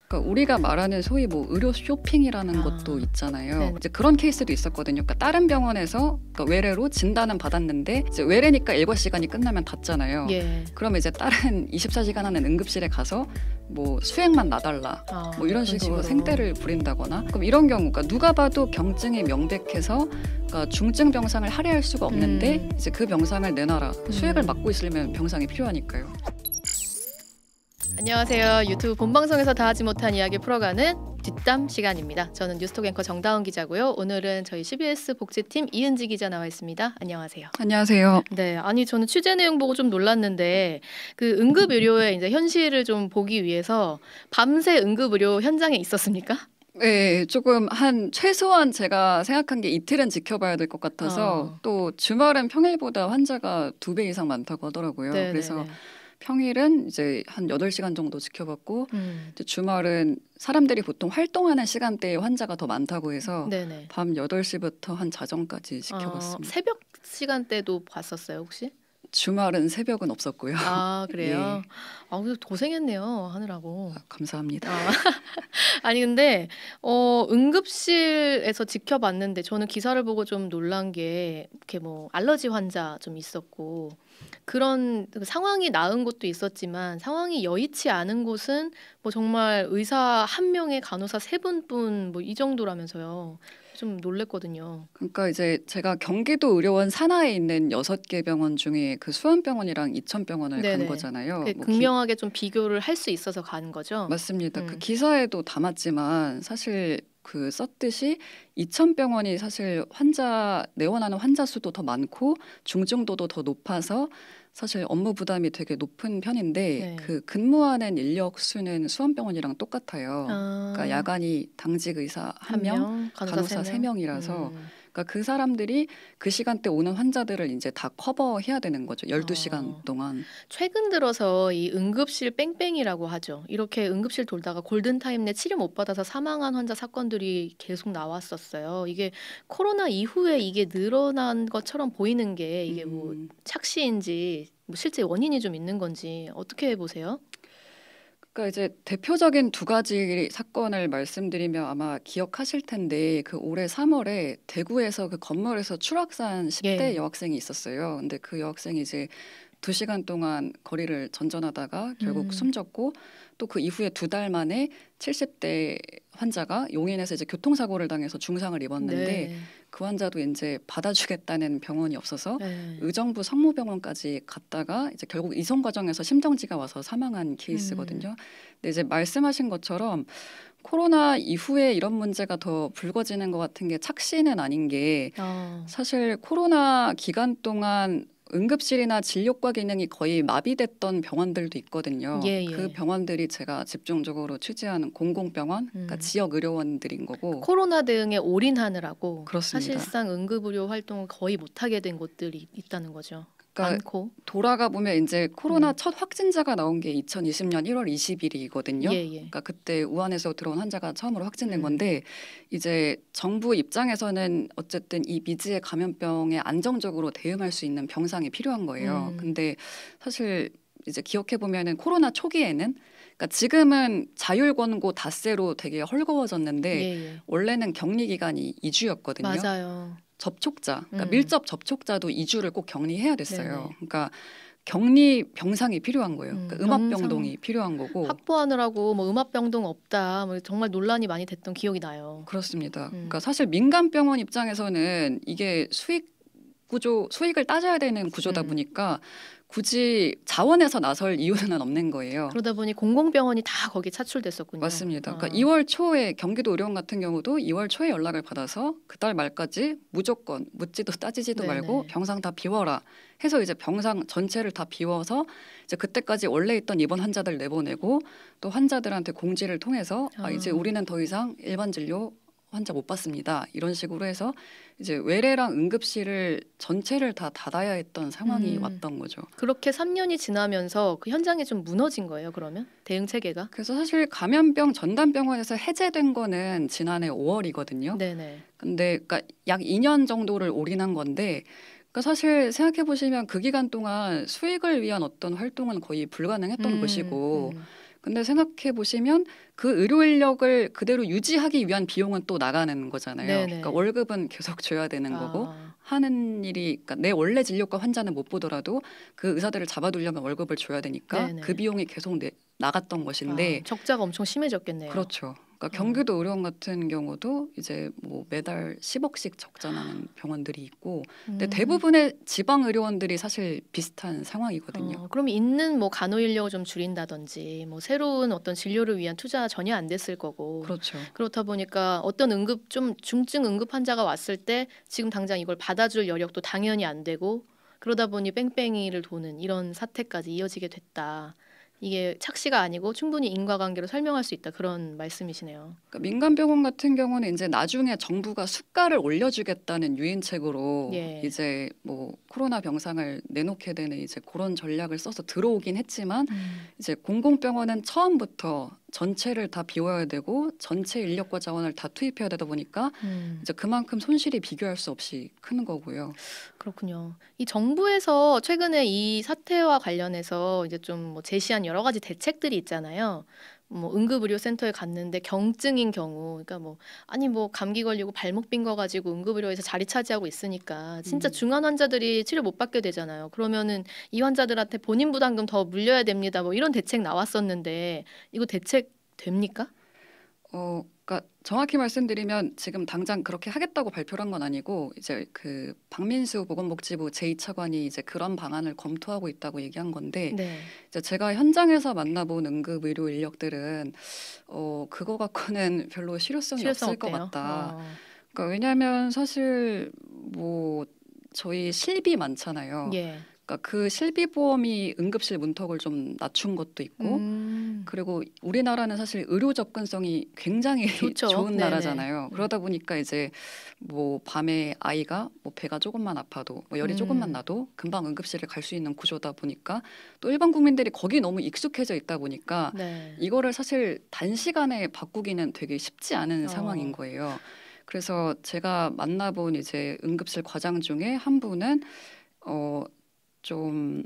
그러니까 우리가 말하는 소위 뭐 의료 쇼핑이라는 것도 있잖아요. 네. 이제 그런 케이스도 있었거든요. 그러니까 다른 병원에서 그러니까 외래로 진단은 받았는데 이제 외래니까 일과 시간이 끝나면 닫잖아요. 예. 그러면 이제 다른 24시간 하는 응급실에 가서 뭐 수액만 놔달라 뭐 이런 식으로 생떼를 부린다거나 그럼 이런 경우 그러니까 누가 봐도 경증이 명백해서 그러니까 중증 병상을 할애할 수가 없는데 이제 그 병상을 내놔라. 수액을 맞고 있으려면 병상이 필요하니까요. 안녕하세요. 유튜브 본방송에서 다 하지 못한 이야기 풀어가는 뒷담 시간입니다. 저는 뉴스톡 앵커 정다운 기자고요. 오늘은 저희 CBS 복지팀 이은지 기자 나와 있습니다. 안녕하세요. 안녕하세요. 네, 아니 저는 취재 내용 보고 좀 놀랐는데 그 응급 의료의 이제 현실을 좀 보기 위해서 밤새 응급 의료 현장에 있었습니까? 네, 조금 한 최소한 제가 생각한 게 이틀은 지켜봐야 될 것 같아서 또 주말은 평일보다 환자가 2배 이상 많다고 하더라고요. 네네네. 그래서 평일은 이제 한 8시간 정도 지켜봤고 이제 주말은 사람들이 보통 활동하는 시간대에 환자가 더 많다고 해서 네네. 밤 8시부터 한 자정까지 지켜봤습니다. 새벽 시간대도 봤었어요 혹시? 주말은 새벽은 없었고요. 아 그래요? 예. 아 그래서 고생했네요 하느라고. 감사합니다. 아니 근데 응급실에서 지켜봤는데 저는 기사를 보고 좀 놀란 게 이렇게 뭐 알러지 환자 좀 있었고 그런 상황이 나은 곳도 있었지만 상황이 여의치 않은 곳은 뭐 정말 의사 1명에 간호사 3분뿐 뭐 이 정도라면서요. 좀 놀랬거든요. 그러니까 이제 제가 경기도 의료원 산하에 있는 6개 병원 중에 그 수원병원이랑 이천병원을 네네. 간 거잖아요. 뭐 극명하게 좀 비교를 할 수 있어서 간 거죠. 맞습니다. 그 기사에도 담았지만 사실 그 썼듯이 이천병원이 사실 내원하는 환자 수도 더 많고 중증도도 더 높아서 사실 업무 부담이 되게 높은 편인데 네. 그 근무하는 인력 수는 수원병원이랑 똑같아요. 아. 그러니까 야간이 당직 의사 1명, 간호사 3명이라서 그러니까 그 사람들이 그 시간대 오는 환자들을 이제 다 커버해야 되는 거죠. 12시간 동안. 최근 들어서 이 응급실 뺑뺑이라고 하죠. 이렇게 응급실 돌다가 골든타임 내 치료 못 받아서 사망한 환자 사건들이 계속 나왔었어요. 이게 코로나 이후에 이게 늘어난 것처럼 보이는 게 이게 뭐 착시인지 뭐 실제 원인이 좀 있는 건지 어떻게 보세요? 그러니까 이제 대표적인 2가지 사건을 말씀드리면 아마 기억하실 텐데 그 올해 3월에 대구에서 그 건물에서 추락한 10대 여학생이 있었어요. 근데 그 여학생이 이제 2시간 동안 거리를 전전하다가 결국 숨졌고 또 그 이후에 2달 만에 70대 환자가 용인에서 이제 교통사고를 당해서 중상을 입었는데 그 환자도 이제 받아주겠다는 병원이 없어서 의정부 성모병원까지 갔다가 이제 결국 이송 과정에서 심정지가 와서 사망한 케이스거든요. 근데 이제 말씀하신 것처럼 코로나 이후에 이런 문제가 더 불거지는 것 같은 게 착시는 아닌 게 사실 코로나 기간 동안 응급실이나 진료과 기능이 거의 마비됐던 병원들도 있거든요. 그 병원들이 제가 집중적으로 취재하는 공공병원, 그러니까 지역 의료원들인 거고. 코로나 대응에 올인하느라고 그렇습니다. 사실상 응급의료 활동을 거의 못하게 된 곳들이 있다는 거죠. 그러니까 많고. 돌아가 보면 이제 코로나 첫 확진자가 나온 게 2020년 1월 20일이거든요. 그러니까 그때 우한에서 들어온 환자가 처음으로 확진된 건데 이제 정부 입장에서는 어쨌든 이 미지의 감염병에 안정적으로 대응할 수 있는 병상이 필요한 거예요. 근데 사실 이제 기억해 보면은 코로나 초기에는 그러니까 지금은 자율권고 닷새로 되게 헐거워졌는데 원래는 격리 기간이 2주였거든요. 맞아요. 접촉자, 그러니까 밀접 접촉자도 2주를 꼭 격리해야 됐어요. 그러니까 격리 병상이 필요한 거예요. 그러니까 음압병동이 필요한 거고. 확보하느라고 뭐 음압병동 없다. 뭐 정말 논란이 많이 됐던 기억이 나요. 그렇습니다. 그러니까 사실 민간병원 입장에서는 이게 수익을 따져야 되는 구조다 보니까 굳이 자원에서 나설 이유는 없는 거예요. 그러다 보니 공공병원이 다 거기 차출됐었군요. 맞습니다. 그러니까 2월 초에 경기도 의료원 같은 경우도 2월 초에 연락을 받아서 그달 말까지 무조건 묻지도 따지지도 말고 병상 다 비워라 해서 이제 병상 전체를 다 비워서 이제 그때까지 원래 있던 입원 환자들 내보내고 또 환자들한테 공지를 통해서 이제 우리는 더 이상 일반 진료 환자 못 받습니다. 이런 식으로 해서 이제 외래랑 응급실을 전체를 다 닫아야 했던 상황이 왔던 거죠. 그렇게 3년이 지나면서 그 현장이 좀 무너진 거예요. 그러면 대응 체계가? 그래서 사실 감염병 전담병원에서 해제된 거는 지난해 5월이거든요. 네네. 근데 그러니까 약 2년 정도를 올인한 건데 그러니까 사실 생각해 보시면 그 기간 동안 수익을 위한 어떤 활동은 거의 불가능했던 것이고 근데 생각해 보시면 그 의료 인력을 그대로 유지하기 위한 비용은 또 나가는 거잖아요. 네네. 그러니까 월급은 계속 줘야 되는 거고 아, 하는 일이 그러니까 내 원래 진료과 환자는 못 보더라도 그 의사들을 잡아두려면 월급을 줘야 되니까 그 네네. 비용이 계속 나갔던 것인데 적자가 엄청 심해졌겠네요. 그렇죠. 그러니까 어. 경기도 의료원 같은 경우도 이제 뭐 매달 10억씩 적자 나는 병원들이 있고 근데 대부분의 지방 의료원들이 사실 비슷한 상황이거든요. 그럼 있는 뭐 간호 인력을 좀 줄인다든지 뭐 새로운 어떤 진료를 위한 투자 전혀 안 됐을 거고 그렇죠. 그렇다 보니까 어떤 응급 좀 중증 응급 환자가 왔을 때 지금 당장 이걸 받아줄 여력도 당연히 안 되고 그러다 보니 뺑뺑이를 도는 이런 사태까지 이어지게 됐다. 이게 착시가 아니고 충분히 인과관계로 설명할 수 있다. 그런 말씀이시네요. 그러니까 민간 병원 같은 경우는 이제 나중에 정부가 수가를 올려주겠다는 유인책으로 예. 이제 뭐 코로나 병상을 내놓게 되는 이제 그런 전략을 써서 들어오긴 했지만 이제 공공병원은 처음부터 전체를 다 비워야 되고 전체 인력과 자원을 다 투입해야 되다 보니까 이제 그만큼 손실이 비교할 수 없이 큰 거고요. 그렇군요. 이 정부에서 최근에 이 사태와 관련해서 이제 좀 뭐 제시한 여러 가지 대책들이 있잖아요. 뭐 응급의료센터에 갔는데 경증인 경우, 그러니까 뭐 아니 뭐 감기 걸리고 발목 빈 거 가지고 응급의료에서 자리 차지하고 있으니까 진짜 중환 환자들이 치료 못 받게 되잖아요. 그러면은 이 환자들한테 본인 부담금 더 물려야 됩니다. 뭐 이런 대책 나왔었는데 이거 대책 됩니까? 그러니까 정확히 말씀드리면 지금 당장 그렇게 하겠다고 발표를 한 건 아니고 이제 그 박민수 보건복지부 제2차관이 이제 그런 방안을 검토하고 있다고 얘기한 건데 네. 이제 제가 현장에서 만나본 응급 의료 인력들은 그거 갖고는 별로 실효성이 없을 것 어때요? 같다. 그러니까 왜냐하면 사실 뭐 저희 실비 많잖아요. 예. 그러니까 그 실비보험이 응급실 문턱을 좀 낮춘 것도 있고 그리고 우리나라는 사실 의료 접근성이 굉장히 좋죠. 좋은 네네. 나라잖아요. 그러다 보니까 이제 뭐 밤에 아이가 뭐 배가 조금만 아파도 뭐 열이 조금만 나도 금방 응급실에 갈 수 있는 구조다 보니까 또 일반 국민들이 거기 너무 익숙해져 있다 보니까 네. 이거를 사실 단시간에 바꾸기는 되게 쉽지 않은 상황인 거예요. 그래서 제가 만나본 이제 응급실 과장 중에 한 분은 좀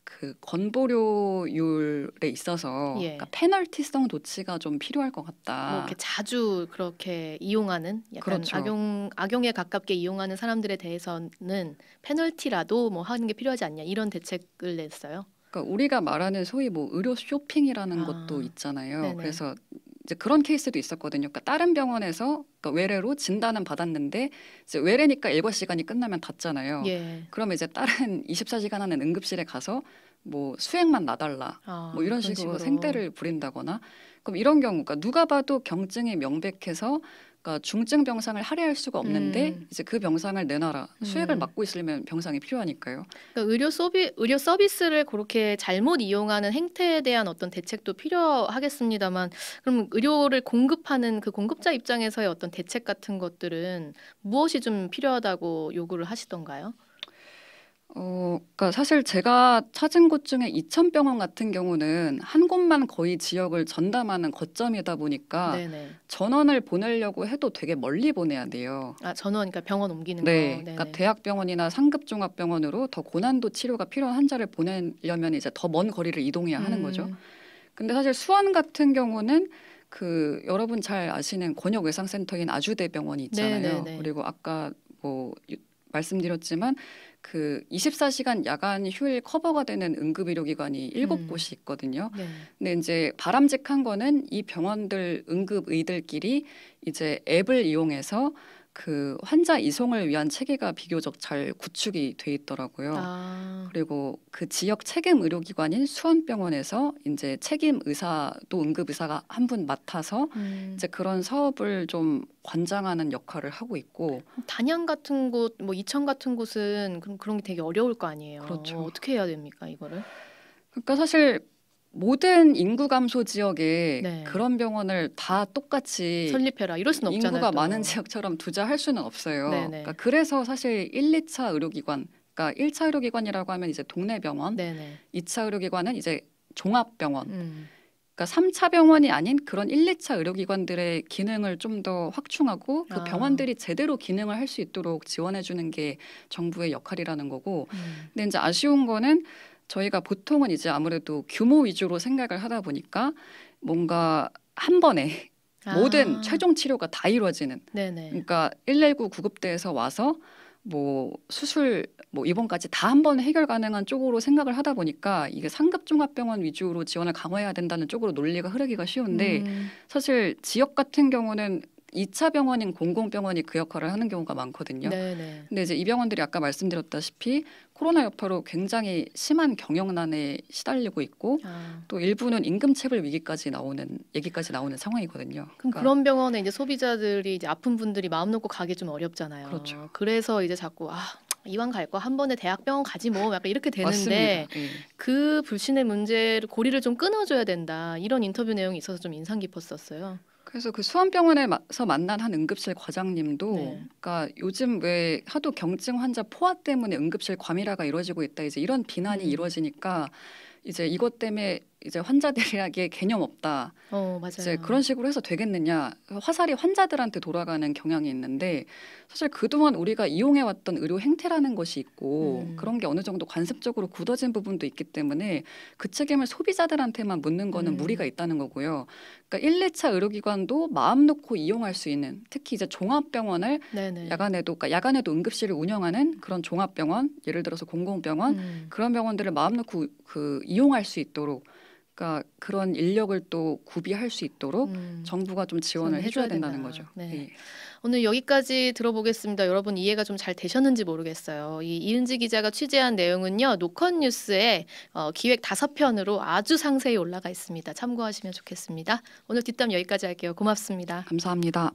그 건보료율에 있어서 예. 그러니까 페널티성 조치가 좀 필요할 것 같다. 뭐 이렇게 자주 그렇게 이용하는 약간 그렇죠. 악용에 가깝게 이용하는 사람들에 대해서는 페널티라도 뭐 하는 게 필요하지 않냐 이런 대책을 냈어요. 그러니까 우리가 말하는 소위 뭐 의료 쇼핑이라는 아, 것도 있잖아요. 네네. 그래서 이제 그런 케이스도 있었거든요. 그러니까 다른 병원에서 그러니까 외래로 진단은 받았는데 이제 외래니까 일과 시간이 끝나면 닫잖아요. 예. 그러면 이제 다른 24시간 하는 응급실에 가서 뭐 수액만 놔달라. 뭐 이런 그런 식으로 식으로. 생떼를 부린다거나 그럼 이런 경우 그러니까 누가 봐도 경증이 명백해서 그러니까 중증 병상을 할애할 수가 없는데 이제 그 병상을 내놔라. 수액을 막고 있으려면 병상이 필요하니까요. 그러니까 의료 서비스를 그렇게 잘못 이용하는 행태에 대한 어떤 대책도 필요하겠습니다만 그럼 의료를 공급하는 그 공급자 입장에서의 어떤 대책 같은 것들은 무엇이 좀 필요하다고 요구를 하시던가요? 그러니까 사실 제가 찾은 곳 중에 이천병원 같은 경우는 한 곳만 거의 지역을 전담하는 거점이다 보니까 네네. 전원을 보내려고 해도 되게 멀리 보내야 돼요. 전원, 그러니까 병원 옮기는 네, 거. 그러니까 네네. 대학병원이나 상급종합병원으로 더 고난도 치료가 필요한 환자를 보내려면 이제 더 먼 거리를 이동해야 하는 거죠. 근데 사실 수원 같은 경우는 그 여러분 잘 아시는 권역외상센터인 아주대병원이 있잖아요. 네네네. 그리고 아까 뭐 말씀드렸지만 그 24시간 야간 휴일 커버가 되는 응급의료기관이 7곳이 있거든요. 네. 근데 이제 바람직한 거는 이 병원들 응급의들끼리 이제 앱을 이용해서 그 환자 이송을 위한 체계가 비교적 잘 구축이 돼 있더라고요. 그리고 그 지역 책임 의료기관인 수원병원에서 이제 책임 의사도 응급 의사가 한 분 맡아서 이제 그런 사업을 좀 관장하는 역할을 하고 있고 단양 같은 곳, 뭐 이천 같은 곳은 그런 게 되게 어려울 거 아니에요. 그렇죠. 어떻게 해야 됩니까, 이거를? 그러니까 사실 모든 인구 감소 지역에 네. 그런 병원을 다 똑같이 설립해라. 이럴 수는 없잖아요. 인구가 또. 많은 지역처럼 투자할 수는 없어요. 네네. 그러니까 그래서 사실 1, 2차 의료기관, 그러니까 1차 의료기관이라고 하면 이제 동네 병원, 네네. 2차 의료기관은 이제 종합병원, 그러니까 3차 병원이 아닌 그런 1, 2차 의료기관들의 기능을 좀 더 확충하고 그 병원들이 제대로 기능을 할 수 있도록 지원해 주는 게 정부의 역할이라는 거고. 근데 이제 아쉬운 거는 저희가 보통은 이제 아무래도 규모 위주로 생각을 하다 보니까 뭔가 한 번에 모든 최종 치료가 다 이루어지는. 네네. 그러니까 119 구급대에서 와서 뭐 수술 뭐 입원까지 다 한 번에 해결 가능한 쪽으로 생각을 하다 보니까 이게 상급 종합병원 위주로 지원을 강화해야 된다는 쪽으로 논리가 흐르기가 쉬운데 사실 지역 같은 경우는 2차 병원인 공공병원이 그 역할을 하는 경우가 많거든요. 네네. 근데 이제 이 병원들이 아까 말씀드렸다시피 코로나 여파로 굉장히 심한 경영난에 시달리고 있고 또 일부는 임금체불 위기까지 나오는 얘기까지 나오는 상황이거든요. 그럼 그런 병원에 이제 소비자들이 이제 아픈 분들이 마음 놓고 가기 좀 어렵잖아요. 그렇죠. 그래서 이제 자꾸 이왕 갈 거 한 번에 대학병원 가지 뭐 약간 이렇게 되는데 맞습니다. 예. 그 불신의 문제를 고리를 좀 끊어줘야 된다. 이런 인터뷰 내용이 있어서 좀 인상 깊었었어요. 그래서 그 수원병원에서 만난 한 응급실 과장님도 네. 그러니까 요즘 왜 하도 경증 환자 포화 때문에 응급실 과밀화가 이루어지고 있다 이제 이런 비난이 이루어지니까 이제 이것 때문에 이제 환자들에게 개념 없다. 맞아요. 이제 그런 식으로 해서 되겠느냐. 화살이 환자들한테 돌아가는 경향이 있는데 사실 그동안 우리가 이용해왔던 의료 행태라는 것이 있고 그런 게 어느 정도 관습적으로 굳어진 부분도 있기 때문에 그 책임을 소비자들한테만 묻는 거는 무리가 있다는 거고요. 그러니까 1, 2차 의료기관도 마음 놓고 이용할 수 있는 특히 이제 종합병원을 네네. 그러니까 야간에도 응급실을 운영하는 그런 종합병원 예를 들어서 공공병원 그런 병원들을 마음 놓고 이용할 수 있도록 그러니까 그런 인력을 또 구비할 수 있도록 정부가 좀 지원을 해줘야 된다는 거죠. 네. 네. 오늘 여기까지 들어보겠습니다. 여러분 이해가 좀 잘 되셨는지 모르겠어요. 이 이은지 기자가 취재한 내용은요. 노컷뉴스에 기획 5편으로 아주 상세히 올라가 있습니다. 참고하시면 좋겠습니다. 오늘 뒷담 여기까지 할게요. 고맙습니다. 감사합니다.